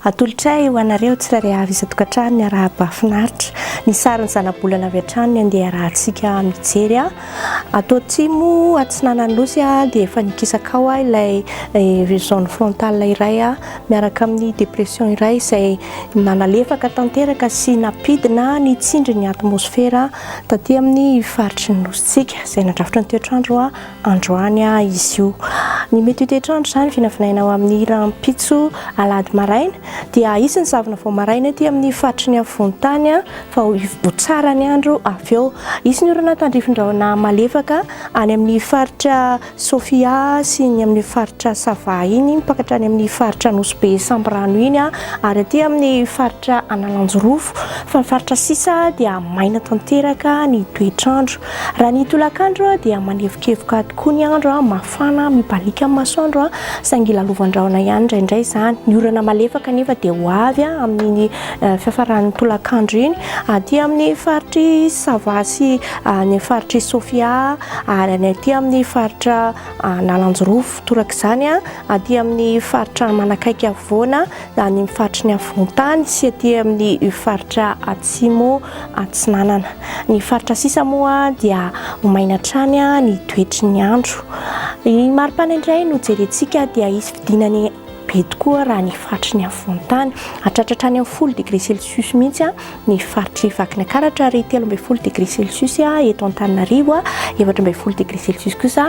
atolotray ho anareo tsirairay avy isan-tokantrano ny araha-bafinaritra ny sariny zanabolana avy hatrany ny andeha rahantsika mijery ataotsimo atsinanany losy dia efa nikisakao ilay zone frontale iray miaraka amin'ny dépression iray izay nanalefaka tanteraka sy napidina ny tsindry ny atmosfera taty amin'ny faritry ny nositsika izay nandrafitra ny toetrandro androany izy io ny mety toetrandro izany vinavinaina ao amin'ny rampitso alady maraina dia isin'ny zavona vao maraina aty amin'ny faritry ny avontany fa ho tsara ny andro avy eo isy ny orana tandrifindraona malefaka any amin'ny faritra Sofia sy ny amin'ny faritra Sava iny mpakatra any amin'ny faritra Nosbe Sambrano iny ary aty amin'ny faritra Analanjorofo fa faritra sisa dia maina tanteraka ny toetrandro raha ny tolakandro dia manevokevoka tokoa ny andro mafana mibalika amin'ny masoandro saingy lalovandraona ihany indraindray izany ny orana malefaka nefa dia ho avy amin'ny fiafaran'ny tolakandro iny aty amin'ny faritry Sava sy ny faritry Sofia ary any aty amin'ny faritra Analanjorofo toraka izany aty amin'ny faritra manakaiky avoana ny faritry ny avontany sy aty amin'ny faritra atsimo atsinanana ny faritra sisa moa dia ho maina trany ny toetry ny andro ny maripana indray no jerentsika dia isy fidinany be tokoa raha ny faritry ny avontany hatratratrany amin'ny 10 degré celsius mihitsy ny faritry Vakinankaratra ary 13 degré celsius eto Antananarivo 14 degré celsius kosa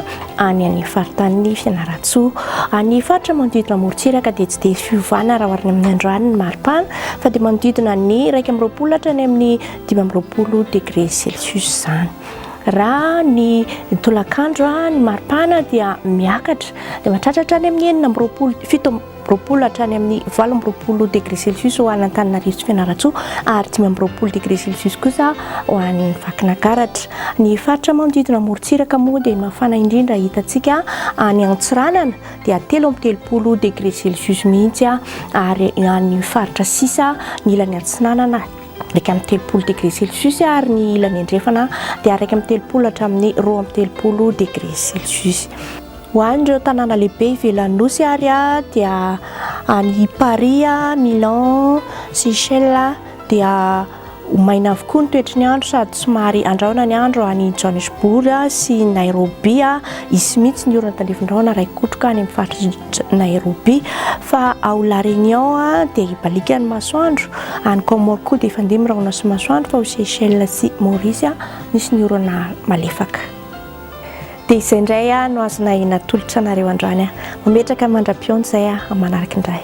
any amin'ny faritany Fianarantsoa ny faritra manodidina morontsiraka dia tsy dia fiovana raha oharina amin'ny androany ny maripana fa dia manodidina ny 120 hatrany amin'ny 15 degré celsius izany raha ny tolakandro ny maripana dia miakatra dia mahatratra any amin'ny 7 hatrany amin'ny 18 degré celsius ho any Antananarivo sy Fianarantsoa ary 15 degré celsius kosa ho any Vakinankaratra ny faritra manodidina morontsiraka moa dia mafana indrindra hitantsika any Antsiranana dia 13 degré celsius mihitsy ary ny faritra sisa ny ilany Antsinanana araiky amin'ny 30 degré celsius ary ny ilany Andrefana dia araiky amin'ny 30 hatramin'ny 12 degré celsius ho an'ireo tanàna lehibe ivelan'ny nosy ary dia any Paris, Milan, Seychelles dia maina avokoa ny toetry ny andro sady somary andraona ny andro any Johannesburg sy Nairobi isy mihitsy ny orana tandrifindraona ray kotroka any amin'ny faritry Nairobi fa ao La Réunion dia hibalika ny masoandro any Comore koa dia efa ndemirahona sy masoandro fa ao Seychelles sy Maurice misy ny orana malefaka dia izay indray no azonay natolotra anareo androany mametraka mandra-piona izay manaraka indray